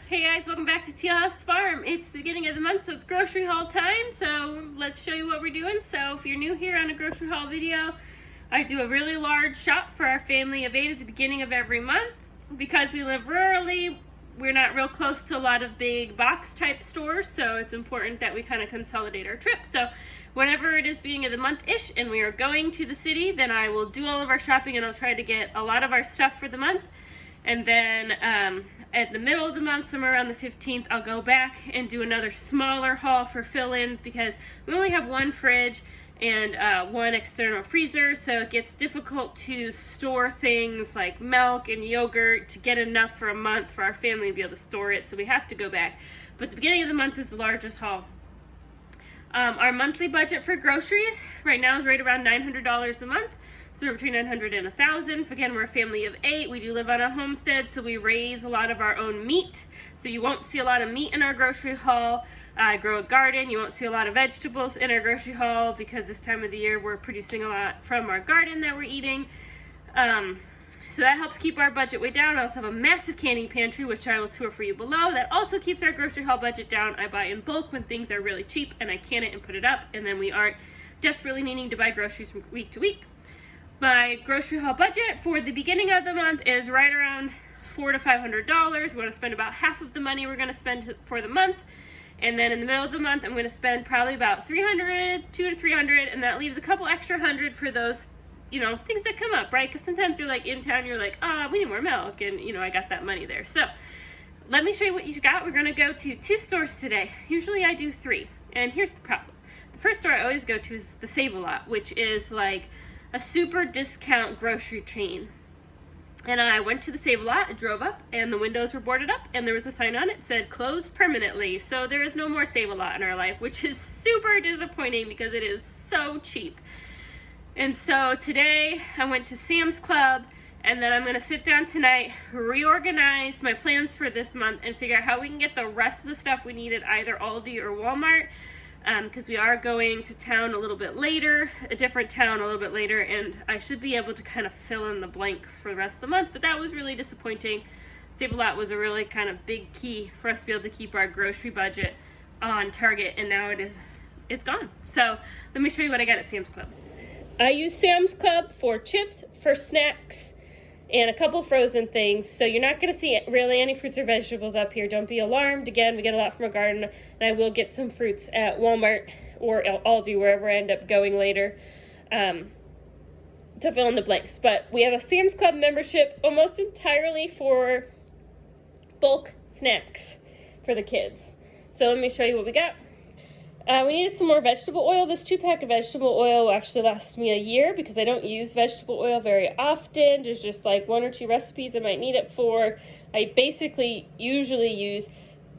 Hey guys, welcome back to Teal House Farm. It's the beginning of the month, so it's grocery haul time. So let's show you what we're doing. So if you're new here on a grocery haul video, I do a really large shop for our family of 8 at the beginning of every month. Because we live rurally, we're not real close to a lot of big box type stores, so it's important that we kind of consolidate our trip. So whenever it is beginning of the month-ish and we are going to the city, then I will do all of our shopping and I'll try to get a lot of our stuff for the month. And then at the middle of the month, somewhere around the 15th, I'll go back and do another smaller haul for fill-ins because we only have one fridge and one external freezer, so it gets difficult to store things like milk and yogurt to get enough for a month for our family to be able to store it, so we have to go back. But the beginning of the month is the largest haul. Our monthly budget for groceries right now is right around $900 a month. So we're between $900 and $1,000. Again, we're a family of 8. We do live on a homestead, so we raise a lot of our own meat. So you won't see a lot of meat in our grocery haul. I grow a garden. You won't see a lot of vegetables in our grocery haul because this time of the year we're producing a lot from our garden that we're eating. So that helps keep our budget way down. I also have a massive canning pantry, which I will tour for you below. That also keeps our grocery haul budget down. I buy in bulk when things are really cheap, and I can it and put it up, and then we aren't desperately needing to buy groceries from week to week. My grocery haul budget for the beginning of the month is right around $400 to $500. We're going to spend about half of the money we're going to spend for the month. And then in the middle of the month, I'm going to spend probably about $200 to $300, and that leaves a couple extra hundred for those, things that come up, right? Because sometimes you're like in town, you're like, we need more milk, and I got that money there. So let me show you what you got. We're going to go to 2 stores today. Usually I do 3, and here's the problem. The first store I always go to is the Save-A-Lot, which is like a super discount grocery chain. And I went to the Save-A-Lot, I drove up, and the windows were boarded up, and there was a sign on it that said, closed permanently. So there is no more Save-A-Lot in our life, which is super disappointing because it is so cheap. And so today I went to Sam's Club, and then I'm going to sit down tonight, reorganize my plans for this month, and figure out how we can get the rest of the stuff we need at either Aldi or Walmart. Because we are going to town a little bit later, a different town a little bit later, and I should be able to kind of fill in the blanks for the rest of the month, but that was really disappointing. Save-A-Lot was a really kind of big key for us to be able to keep our grocery budget on target, and now it's gone. So let me show you what I got at Sam's Club. I use Sam's Club for chips, for snacks, and a couple frozen things. So you're not going to see really any fruits or vegetables up here. Don't be alarmed. Again, we get a lot from our garden, and I will get some fruits at Walmart or Aldi, wherever I end up going later, to fill in the blanks. But we have a Sam's Club membership almost entirely for bulk snacks for the kids. So let me show you what we got. We needed some more vegetable oil. This 2-pack of vegetable oil will actually last me a year because I don't use vegetable oil very often. There's just like 1 or 2 recipes I might need it for. I basically usually use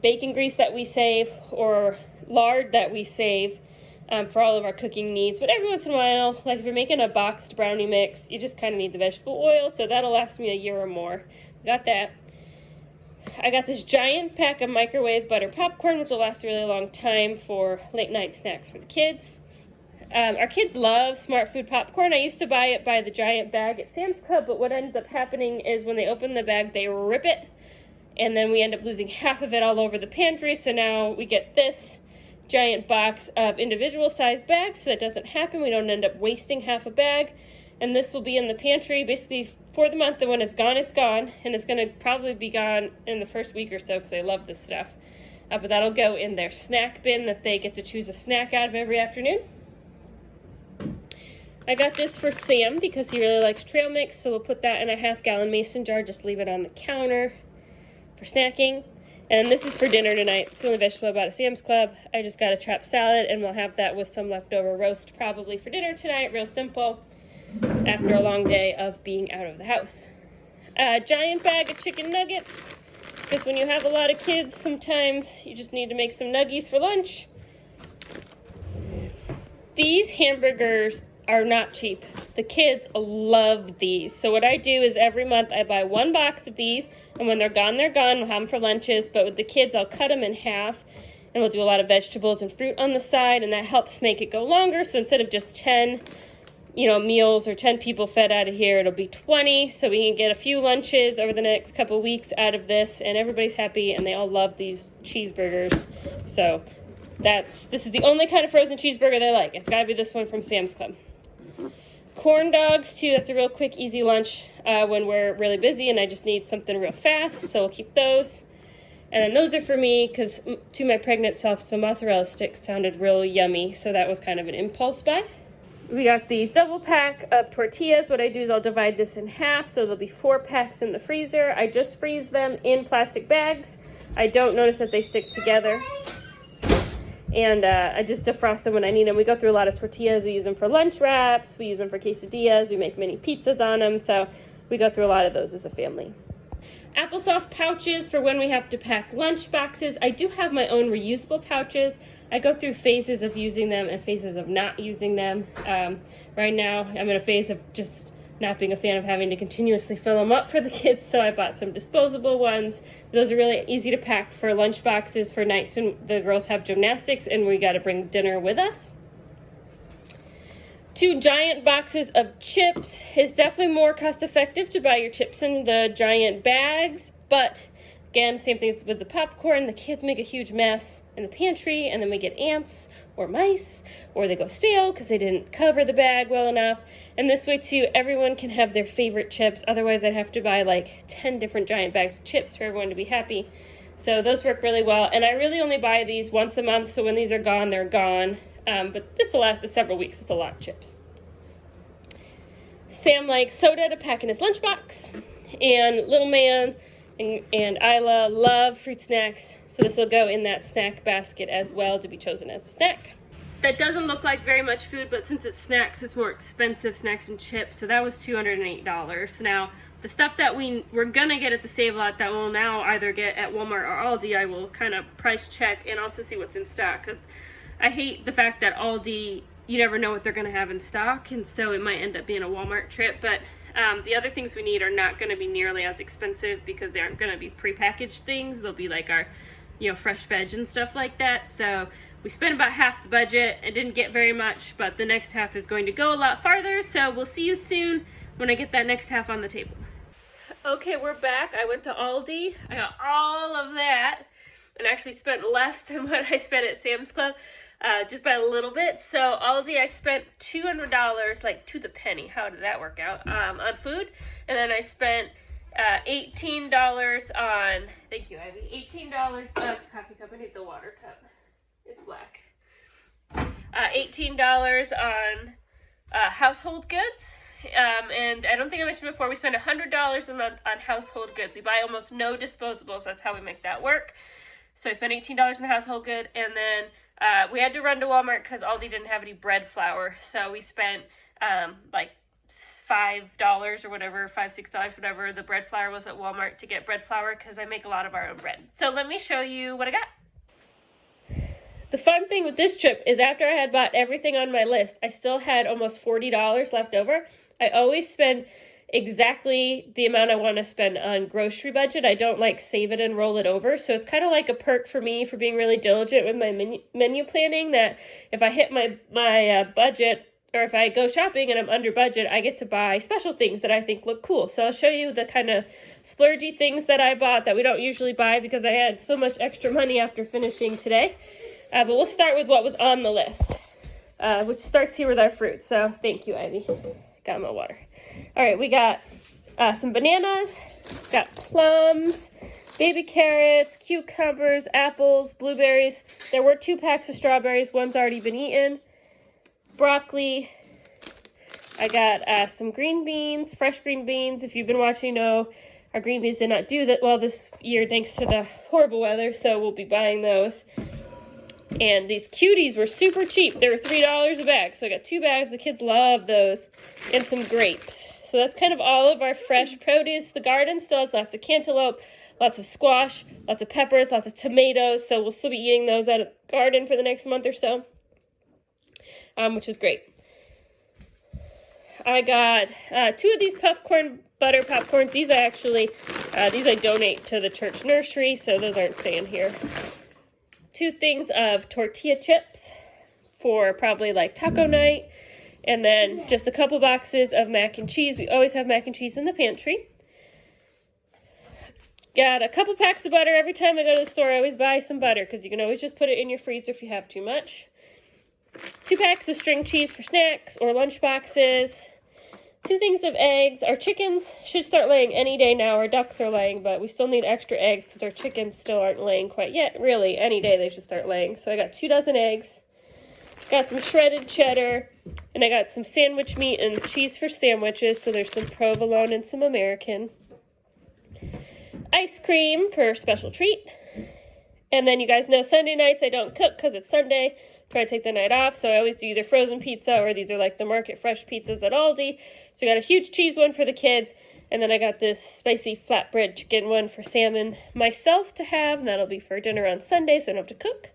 bacon grease that we save or lard that we save for all of our cooking needs. But every once in a while, like if you're making a boxed brownie mix, you just kind of need the vegetable oil. So that'll last me a year or more. Got that. I got this giant pack of microwave butter popcorn, which will last a really long time for late night snacks for the kids. Our kids love Smart Food popcorn. I used to buy it by the giant bag at Sam's Club, but what ends up happening is when they open the bag, they rip it, and then we end up losing half of it all over the pantry. So now we get this giant box of individual sized bags, so that doesn't happen. We don't end up wasting half a bag. And this will be in the pantry basically for the month, and when it's gone, and it's going to probably be gone in the first week or so because I love this stuff. But that'll go in their snack bin that they get to choose a snack out of every afternoon. I got this for Sam because he really likes trail mix, so we'll put that in a 1/2-gallon mason jar, just leave it on the counter for snacking. And this is for dinner tonight. It's the only vegetable I bought at Sam's Club. I just got a chopped salad, and we'll have that with some leftover roast probably for dinner tonight, real simple, after a long day of being out of the house. A giant bag of chicken nuggets, because when you have a lot of kids, sometimes you just need to make some nuggies for lunch. These hamburgers are not cheap. The kids love these. So what I do is every month I buy 1 box of these, and when they're gone, they're gone. We'll have them for lunches, but with the kids, I'll cut them in half, and we'll do a lot of vegetables and fruit on the side, and that helps make it go longer. So instead of just 10 meals or 10 people fed out of here. It'll be 20, so we can get a few lunches over the next couple weeks out of this, and everybody's happy, and they all love these cheeseburgers. So this is the only kind of frozen cheeseburger they like. It's got to be this one from Sam's Club. Corn dogs, too. That's a real quick, easy lunch when we're really busy and I just need something real fast, so we'll keep those. And then those are for me because to my pregnant self, some mozzarella sticks sounded real yummy, so that was kind of an impulse buy. We got these double pack of tortillas. What I do is I'll divide this in half, so there'll be 4 packs in the freezer. I just freeze them in plastic bags. I don't notice that they stick together. And I just defrost them when I need them. We go through a lot of tortillas. We use them for lunch wraps. We use them for quesadillas. We make mini pizzas on them. So we go through a lot of those as a family. Applesauce pouches for when we have to pack lunch boxes. I do have my own reusable pouches. I go through phases of using them and phases of not using them. Right now, I'm in a phase of just not being a fan of having to continuously fill them up for the kids, so I bought some disposable ones. Those are really easy to pack for lunch boxes for nights when the girls have gymnastics and we got to bring dinner with us. 2 giant boxes of chips. It's definitely more cost effective to buy your chips in the giant bags, but again, same thing with the popcorn. The kids make a huge mess in the pantry, and then we get ants or mice, or they go stale because they didn't cover the bag well enough. And this way, too, everyone can have their favorite chips. Otherwise, I'd have to buy like 10 different giant bags of chips for everyone to be happy. So those work really well. And I really only buy these once a month, so when these are gone, they're gone. But this will last us several weeks. It's a lot of chips. Sam likes soda to pack in his lunchbox, and little man and Isla love fruit snacks, so this will go in that snack basket as well to be chosen as a snack. That doesn't look like very much food, but since it's snacks, it's more expensive, snacks and chips, so that was $208. Now, the stuff that we're gonna get at the Save Lot that we'll now either get at Walmart or Aldi, I will kind of price check and also see what's in stock, because I hate the fact that Aldi, you never know what they're gonna have in stock, and so it might end up being a Walmart trip, but the other things we need are not going to be nearly as expensive because they aren't going to be prepackaged things. They'll be like our, fresh veg and stuff like that. So we spent about half the budget and didn't get very much, but the next half is going to go a lot farther. So we'll see you soon when I get that next half on the table. Okay, we're back. I went to Aldi. I got all of that and actually spent less than what I spent at Sam's Club. Just by a little bit. So Aldi, I spent $200, like to the penny. How did that work out? On food. And then I spent $18 on, thank you, Ivy, $18, oh, it's a coffee cup, I need the water cup. It's black. $18 on household goods. And I don't think I mentioned before, we spend $100 a month on household goods. We buy almost no disposables. That's how we make that work. So I spent $18 on household good, and then we had to run to Walmart because Aldi didn't have any bread flour. So we spent like $5 or whatever, $5-6, whatever the bread flour was at Walmart to get bread flour because I make a lot of our own bread. So let me show you what I got. The fun thing with this trip is after I had bought everything on my list, I still had almost $40 left over. I always spend exactly the amount I want to spend on grocery budget. I don't like save it and roll it over. So it's kind of like a perk for me for being really diligent with my menu planning, that if I hit my budget, or if I go shopping and I'm under budget, I get to buy special things that I think look cool. So I'll show you the kind of splurgy things that I bought that we don't usually buy because I had so much extra money after finishing today. But we'll start with what was on the list, which starts here with our fruit. So thank you, Ivy. Got my water. All right, we got some bananas, got plums, baby carrots, cucumbers, apples, blueberries. There were 2 packs of strawberries. One's already been eaten. Broccoli. I got some green beans, fresh green beans. If you've been watching, you know our green beans did not do that well this year thanks to the horrible weather, so we'll be buying those. And these cuties were super cheap. They were $3 a bag, so I got 2 bags. The kids love those. And some grapes. So that's kind of all of our fresh produce. The garden still has lots of cantaloupe, lots of squash, lots of peppers, lots of tomatoes. So we'll still be eating those out of the garden for the next month or so, which is great. I got 2 of these butter popcorns. These I donate to the church nursery, so those aren't staying here. 2 things of tortilla chips for probably like taco night. And then just a couple boxes of mac and cheese. We always have mac and cheese in the pantry. Got a couple packs of butter. Every time I go to the store, I always buy some butter because you can always just put it in your freezer if you have too much. 2 packs of string cheese for snacks or lunch boxes. 2 things of eggs. Our chickens should start laying any day now. Our ducks are laying, but we still need extra eggs because our chickens still aren't laying quite yet. Really, any day they should start laying. So I got 2 dozen eggs. Got some shredded cheddar. And I got some sandwich meat and cheese for sandwiches. So there's some provolone and some American. Ice cream for a special treat. And then you guys know Sunday nights I don't cook because it's Sunday. Try to take the night off, so I always do either frozen pizza or these are like the market fresh pizzas at Aldi. So I got a huge cheese one for the kids, and then I got this spicy flatbread chicken one for Sam and myself to have, and that'll be for dinner on Sunday, so I don't have to cook.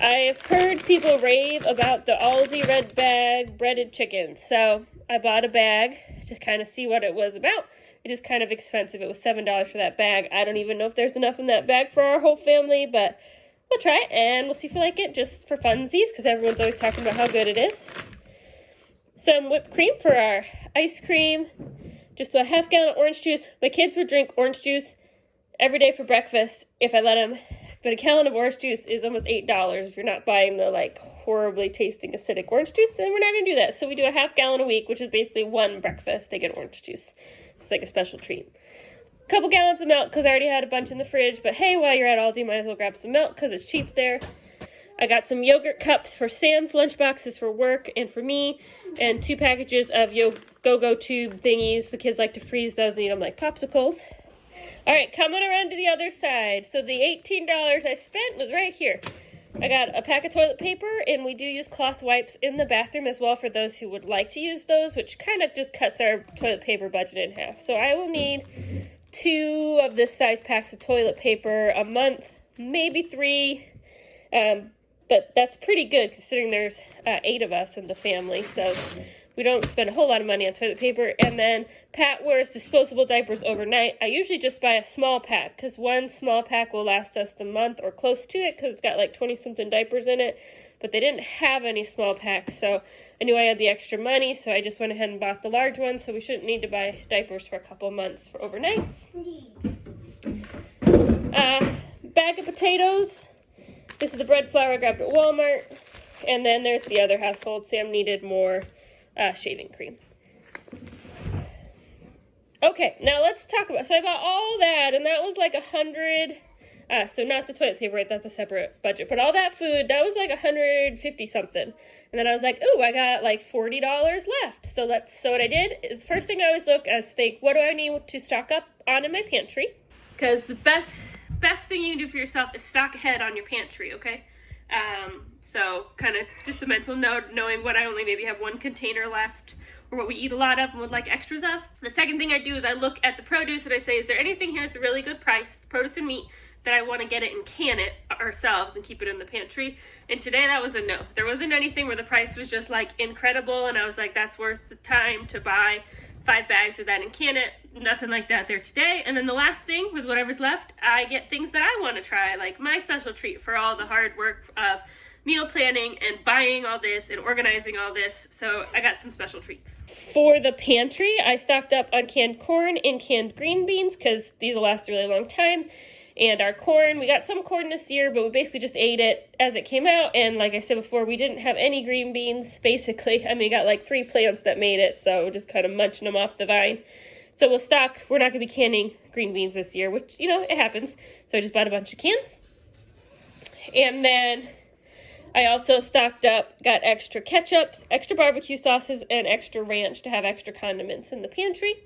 I've heard people rave about the Aldi red bag breaded chicken, so I bought a bag to kind of see what it was about. It is kind of expensive. It was $7 for that bag. I don't even know if there's enough in that bag for our whole family, but we'll try it, and we'll see if we like it just for funsies, because everyone's always talking about how good it is. Some whipped cream for our ice cream. Just a half gallon of orange juice. My kids would drink orange juice every day for breakfast if I let them, but a gallon of orange juice is almost $8 if you're not buying the, like, horribly tasting acidic orange juice, then we're not going to do that. So we do a half gallon a week, which is basically 1 breakfast. They get orange juice. It's like a special treat. Couple gallons of milk because I already had a bunch in the fridge, but hey, while you're at Aldi, might as well grab some milk because it's cheap there. I got some yogurt cups for Sam's lunch boxes for work and for me, and 2 packages of go-go tube thingies. The kids like to freeze those and eat them like popsicles. All right, coming around to the other side. So the $18 I spent was right here. I got a pack of toilet paper, and we do use cloth wipes in the bathroom as well for those who would like to use those, which kind of just cuts our toilet paper budget in half. So I will need 2 of this size packs of toilet paper a month, maybe 3, but that's pretty good considering there's 8 of us in the family, so we don't spend a whole lot of money on toilet paper. And then Pat wears disposable diapers overnight. I usually just buy a small pack because 1 small pack will last us the month or close to it because it's got like 20-something diapers in it, but they didn't have any small packs, so I knew I had the extra money, so I just went ahead and bought the large one, so we shouldn't need to buy diapers for a couple months for overnights. Bag of potatoes. This is the bread flour I grabbed at Walmart. And then there's the other household. Sam needed more shaving cream. Okay, now let's talk about, so I bought all that, and that was like $100. So not the toilet paper, right? That's a separate budget. But all that food, that was like $150 something. And then I was like, ooh, I got like $40 left. So what I did is first thing I always look is think, what do I need to stock up on in my pantry? Because the best thing you can do for yourself is stock ahead on your pantry, okay? So kind of just a mental note, knowing what I only maybe have 1 container left or what we eat a lot of and would like extras of. The second thing I do is I look at the produce and I say, is there anything here that's a really good price, produce and meat, that I want to get it and can it ourselves and keep it in the pantry? And today that was a no. There wasn't anything where the price was just like incredible and I was like, that's worth the time to buy 5 bags of that and can it. Nothing like that there today. And then the last thing with whatever's left, I get things that I want to try, like my special treat for all the hard work of meal planning and buying all this and organizing all this. So I got some special treats. For the pantry, I stocked up on canned corn and canned green beans because these will last a really long time. And our corn, we got some corn this year, but we basically just ate it as it came out. And like I said before, we didn't have any green beans, basically. I mean, we got like 3 plants that made it, so we're just kind of munching them off the vine. So we'll stock, we're not going to be canning green beans this year, which, you know, it happens. So I just bought a bunch of cans. And then I also stocked up, got extra ketchups, extra barbecue sauces, and extra ranch to have extra condiments in the pantry.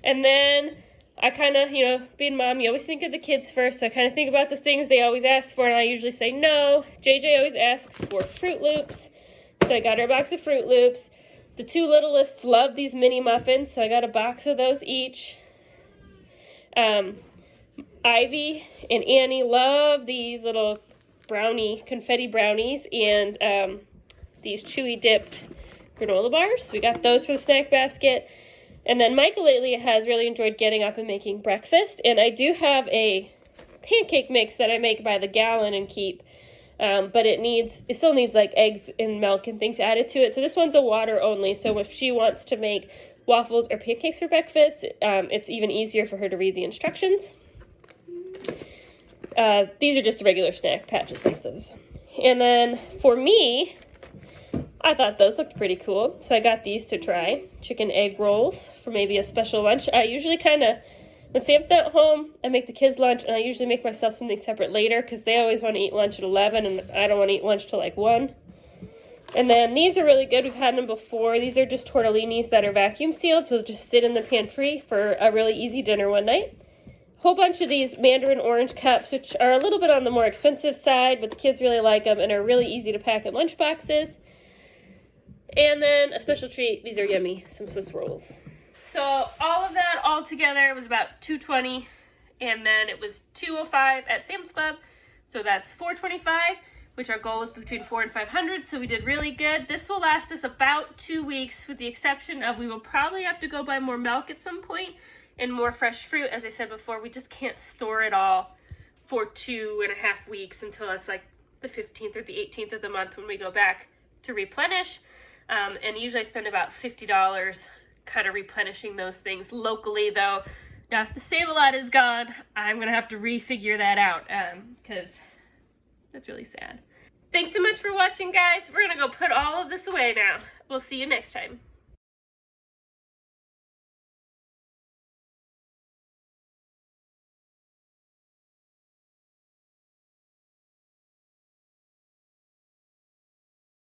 And then I kind of, you know, being mom, you always think of the kids first, so I kind of think about the things they always ask for, and I usually say no. JJ always asks for Fruit Loops, so I got her a box of Fruit Loops. The 2 littlest love these mini muffins, so I got a box of those each. Ivy and Annie love these little confetti brownies, and these chewy dipped granola bars. So we got those for the snack basket. And then Micah lately has really enjoyed getting up and making breakfast. And I do have a pancake mix that I make by the gallon and keep but it still needs like eggs and milk and things added to it. So this one's a water only. So if she wants to make waffles or pancakes for breakfast, it's even easier for her to read the instructions. These are just regular snack patches like those. And then for me, I thought those looked pretty cool. So I got these to try. Chicken egg rolls for maybe a special lunch. I usually when Sam's not home, I make the kids lunch, and I usually make myself something separate later because they always want to eat lunch at 11, and I don't want to eat lunch till like 1. And then these are really good. We've had them before. These are just tortellinis that are vacuum sealed, so they'll just sit in the pantry for a really easy dinner one night. Whole bunch of these mandarin orange cups, which are a little bit on the more expensive side, but the kids really like them and are really easy to pack in lunch boxes. And then a special treat, these are yummy, some Swiss rolls. So all of that all together was about $220, and then it was $205 at Sam's Club, so that's $425, which our goal was between $400 and $500, so we did really good. This will last us about 2 weeks, with the exception of we will probably have to go buy more milk at some point and more fresh fruit. As I said before, we just can't store it all for 2.5 weeks until it's like the 15th or the 18th of the month when we go back to replenish. And usually I spend about $50 kind of replenishing those things locally, though. Now, if the Save-A-Lot is gone, I'm going to have to refigure that out because that's really sad. Thanks so much for watching, guys. We're going to go put all of this away now. We'll see you next time.